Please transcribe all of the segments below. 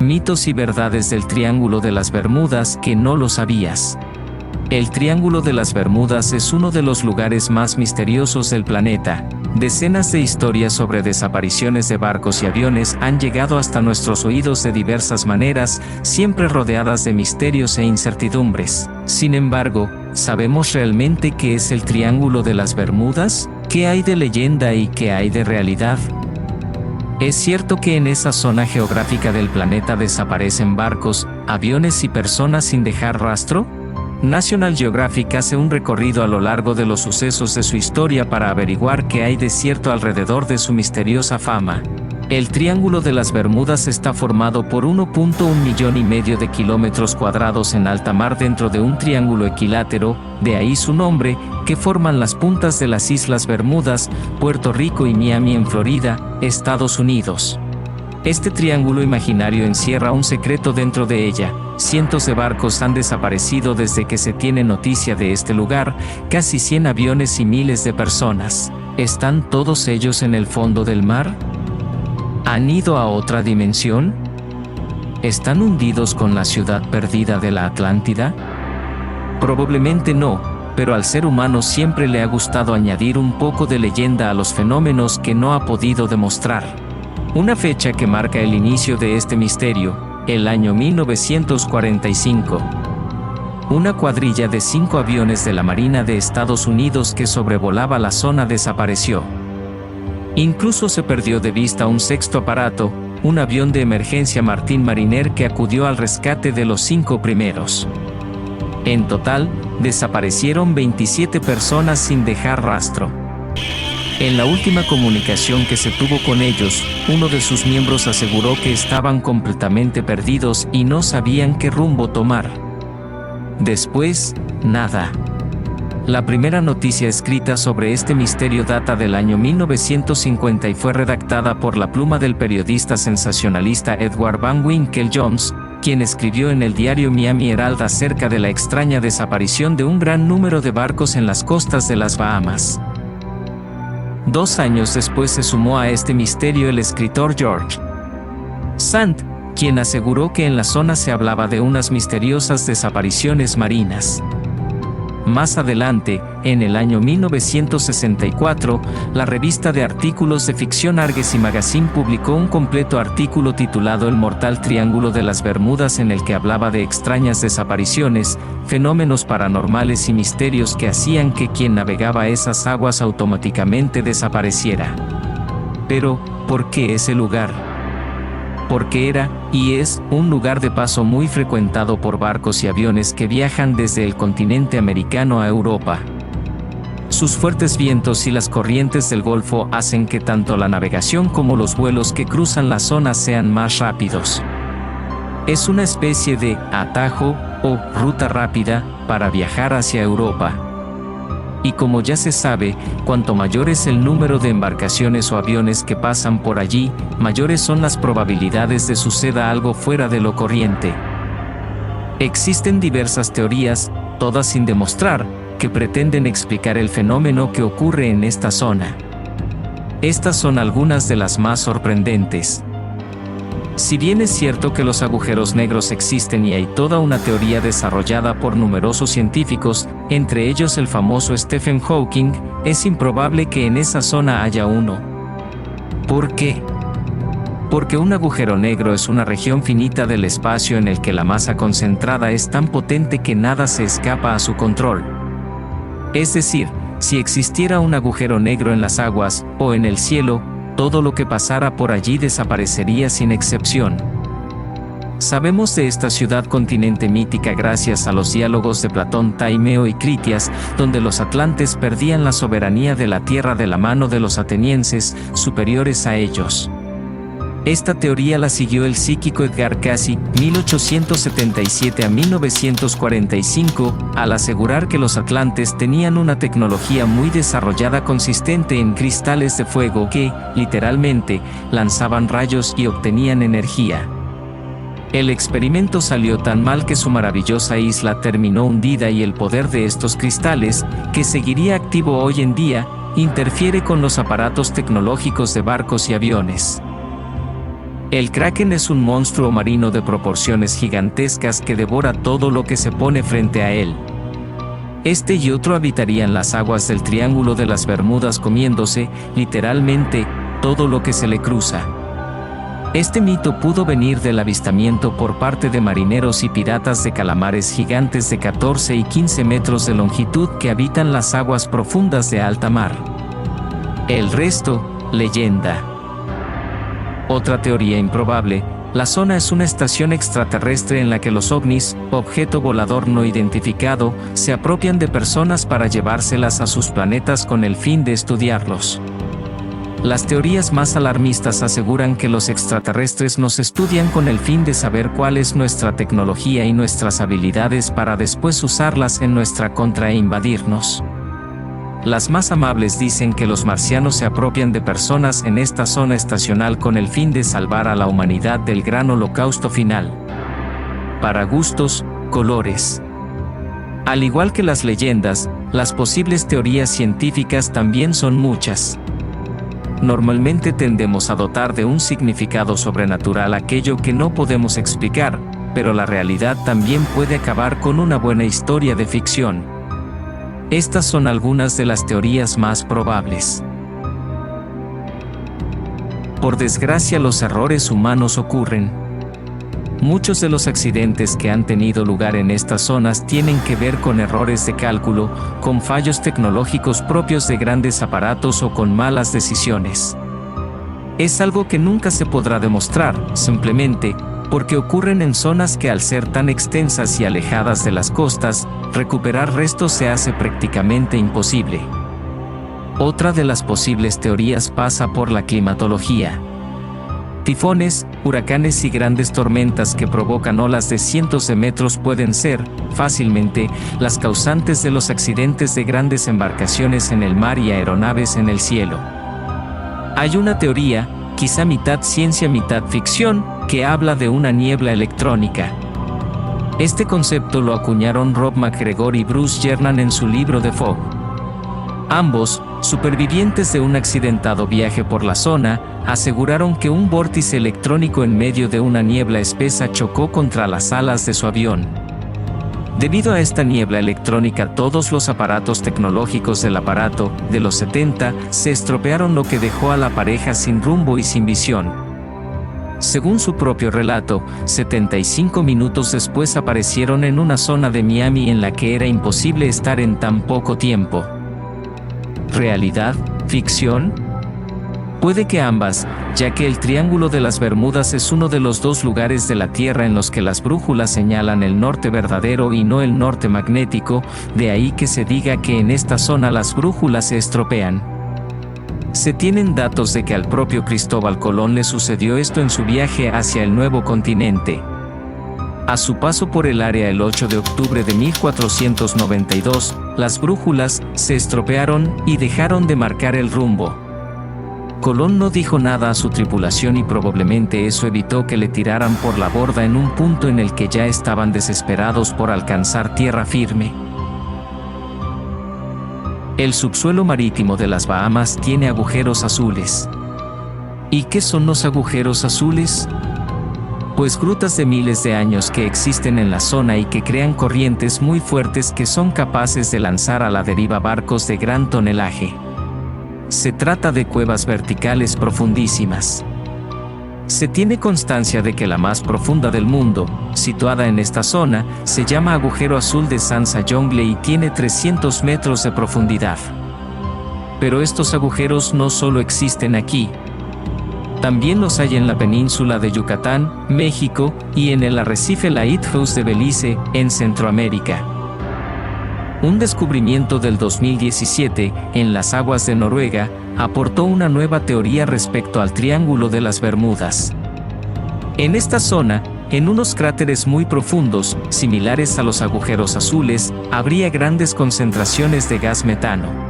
Mitos y verdades del Triángulo de las Bermudas que no lo sabías. El Triángulo de las Bermudas es uno de los lugares más misteriosos del planeta. Decenas de historias sobre desapariciones de barcos y aviones han llegado hasta nuestros oídos de diversas maneras, siempre rodeadas de misterios e incertidumbres. Sin embargo, ¿sabemos realmente qué es el Triángulo de las Bermudas? ¿Qué hay de leyenda y qué hay de realidad? ¿Es cierto que en esa zona geográfica del planeta desaparecen barcos, aviones y personas sin dejar rastro? National Geographic hace un recorrido a lo largo de los sucesos de su historia para averiguar qué hay de cierto alrededor de su misteriosa fama. El Triángulo de las Bermudas está formado por 1.1 millón y medio de kilómetros cuadrados en alta mar dentro de un triángulo equilátero, de ahí su nombre, que forman las puntas de las Islas Bermudas, Puerto Rico y Miami en Florida, Estados Unidos. Este triángulo imaginario encierra un secreto dentro de ella. Cientos de barcos han desaparecido desde que se tiene noticia de este lugar, casi 100 aviones y miles de personas. ¿Están todos ellos en el fondo del mar? ¿Han ido a otra dimensión? ¿Están hundidos con la ciudad perdida de la Atlántida? Probablemente no, pero al ser humano siempre le ha gustado añadir un poco de leyenda a los fenómenos que no ha podido demostrar. Una fecha que marca el inicio de este misterio, el año 1945. Una cuadrilla de 5 aviones de la Marina de Estados Unidos que sobrevolaba la zona desapareció. Incluso se perdió de vista un sexto aparato, un avión de emergencia Martin Mariner que acudió al rescate de los 5 primeros. En total, desaparecieron 27 personas sin dejar rastro. En la última comunicación que se tuvo con ellos, uno de sus miembros aseguró que estaban completamente perdidos y no sabían qué rumbo tomar. Después, nada. La primera noticia escrita sobre este misterio data del año 1950 y fue redactada por la pluma del periodista sensacionalista Edward Van Winkle Jones, quien escribió en el diario Miami Herald acerca de la extraña desaparición de un gran número de barcos en las costas de las Bahamas. 2 años después se sumó a este misterio el escritor George Sand, quien aseguró que en la zona se hablaba de unas misteriosas desapariciones marinas. Más adelante, en el año 1964, la revista de artículos de ficción Argosy Magazine publicó un completo artículo titulado El mortal Triángulo de las Bermudas en el que hablaba de extrañas desapariciones, fenómenos paranormales y misterios que hacían que quien navegaba esas aguas automáticamente desapareciera. Pero, ¿por qué ese lugar? Porque era, y es, un lugar de paso muy frecuentado por barcos y aviones que viajan desde el continente americano a Europa. Sus fuertes vientos y las corrientes del Golfo hacen que tanto la navegación como los vuelos que cruzan la zona sean más rápidos. Es una especie de atajo o ruta rápida para viajar hacia Europa. Y como ya se sabe, cuanto mayor es el número de embarcaciones o aviones que pasan por allí, mayores son las probabilidades de suceda algo fuera de lo corriente. Existen diversas teorías, todas sin demostrar, que pretenden explicar el fenómeno que ocurre en esta zona. Estas son algunas de las más sorprendentes. Si bien es cierto que los agujeros negros existen y hay toda una teoría desarrollada por numerosos científicos, entre ellos el famoso Stephen Hawking, es improbable que en esa zona haya uno. ¿Por qué? Porque un agujero negro es una región finita del espacio en el que la masa concentrada es tan potente que nada se escapa a su control. Es decir, si existiera un agujero negro en las aguas, o en el cielo, todo lo que pasara por allí desaparecería sin excepción. Sabemos de esta ciudad-continente mítica gracias a los diálogos de Platón, Taimeo y Critias, donde los atlantes perdían la soberanía de la tierra de la mano de los atenienses, superiores a ellos. Esta teoría la siguió el psíquico Edgar Cayce, 1877 a 1945, al asegurar que los atlantes tenían una tecnología muy desarrollada consistente en cristales de fuego que, literalmente, lanzaban rayos y obtenían energía. El experimento salió tan mal que su maravillosa isla terminó hundida y el poder de estos cristales, que seguiría activo hoy en día, interfiere con los aparatos tecnológicos de barcos y aviones. El kraken es un monstruo marino de proporciones gigantescas que devora todo lo que se pone frente a él. Este y otro habitarían las aguas del Triángulo de las Bermudas comiéndose, literalmente, todo lo que se le cruza. Este mito pudo venir del avistamiento por parte de marineros y piratas de calamares gigantes de 14 y 15 metros de longitud que habitan las aguas profundas de alta mar. El resto, leyenda. Otra teoría improbable: la zona es una estación extraterrestre en la que los ovnis, objeto volador no identificado, se apropian de personas para llevárselas a sus planetas con el fin de estudiarlos. Las teorías más alarmistas aseguran que los extraterrestres nos estudian con el fin de saber cuál es nuestra tecnología y nuestras habilidades para después usarlas en nuestra contra e invadirnos. Las más amables dicen que los marcianos se apropian de personas en esta zona estacional con el fin de salvar a la humanidad del gran holocausto final. Para gustos, colores. Al igual que las leyendas, las posibles teorías científicas también son muchas. Normalmente tendemos a dotar de un significado sobrenatural aquello que no podemos explicar, pero la realidad también puede acabar con una buena historia de ficción. Estas son algunas de las teorías más probables. Por desgracia, los errores humanos ocurren. Muchos de los accidentes que han tenido lugar en estas zonas tienen que ver con errores de cálculo, con fallos tecnológicos propios de grandes aparatos o con malas decisiones. Es algo que nunca se podrá demostrar, simplemente, porque ocurren en zonas que al ser tan extensas y alejadas de las costas, recuperar restos se hace prácticamente imposible. Otra de las posibles teorías pasa por la climatología. Tifones, huracanes y grandes tormentas que provocan olas de cientos de metros pueden ser, fácilmente, las causantes de los accidentes de grandes embarcaciones en el mar y aeronaves en el cielo. Hay una teoría, quizá mitad ciencia mitad ficción, que habla de una niebla electrónica. Este concepto lo acuñaron Rob MacGregor y Bruce Jernan en su libro The Fog. Ambos, supervivientes de un accidentado viaje por la zona, aseguraron que un vórtice electrónico en medio de una niebla espesa chocó contra las alas de su avión. Debido a esta niebla electrónica, todos los aparatos tecnológicos del aparato, de los 70, se estropearon, lo que dejó a la pareja sin rumbo y sin visión. Según su propio relato, 75 minutos después aparecieron en una zona de Miami en la que era imposible estar en tan poco tiempo. ¿Realidad? ¿Ficción? Puede que ambas, ya que el Triángulo de las Bermudas es uno de los dos lugares de la Tierra en los que las brújulas señalan el norte verdadero y no el norte magnético, de ahí que se diga que en esta zona las brújulas se estropean. Se tienen datos de que al propio Cristóbal Colón le sucedió esto en su viaje hacia el nuevo continente. A su paso por el área el 8 de octubre de 1492, las brújulas se estropearon y dejaron de marcar el rumbo. Colón no dijo nada a su tripulación y probablemente eso evitó que le tiraran por la borda en un punto en el que ya estaban desesperados por alcanzar tierra firme. El subsuelo marítimo de las Bahamas tiene agujeros azules. ¿Y qué son los agujeros azules? Pues grutas de miles de años que existen en la zona y que crean corrientes muy fuertes que son capaces de lanzar a la deriva barcos de gran tonelaje. Se trata de cuevas verticales profundísimas. Se tiene constancia de que la más profunda del mundo, situada en esta zona, se llama Agujero Azul de Sansa-Jongle y tiene 300 metros de profundidad. Pero estos agujeros no solo existen aquí. También los hay en la península de Yucatán, México, y en el arrecife Lighthouse de Belice, en Centroamérica. Un descubrimiento del 2017, en las aguas de Noruega, aportó una nueva teoría respecto al Triángulo de las Bermudas. En esta zona, en unos cráteres muy profundos, similares a los agujeros azules, habría grandes concentraciones de gas metano.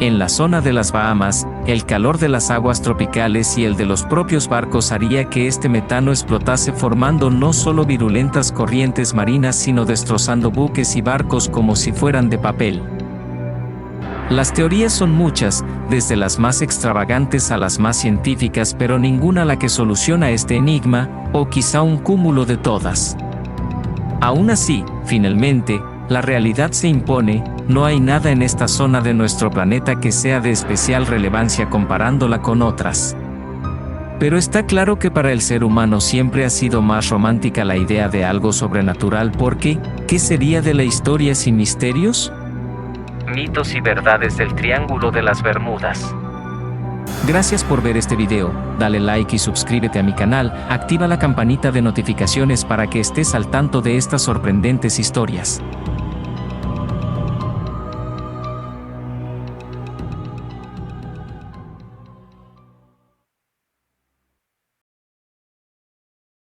En la zona de las Bahamas, el calor de las aguas tropicales y el de los propios barcos haría que este metano explotase, formando no solo virulentas corrientes marinas sino destrozando buques y barcos como si fueran de papel. Las teorías son muchas, desde las más extravagantes a las más científicas, pero ninguna la que soluciona este enigma, o quizá un cúmulo de todas. Aún así, finalmente, la realidad se impone, no hay nada en esta zona de nuestro planeta que sea de especial relevancia comparándola con otras. Pero está claro que para el ser humano siempre ha sido más romántica la idea de algo sobrenatural porque, ¿qué sería de la historia sin misterios? Mitos y verdades del Triángulo de las Bermudas. Gracias por ver este video, dale like y suscríbete a mi canal, activa la campanita de notificaciones para que estés al tanto de estas sorprendentes historias.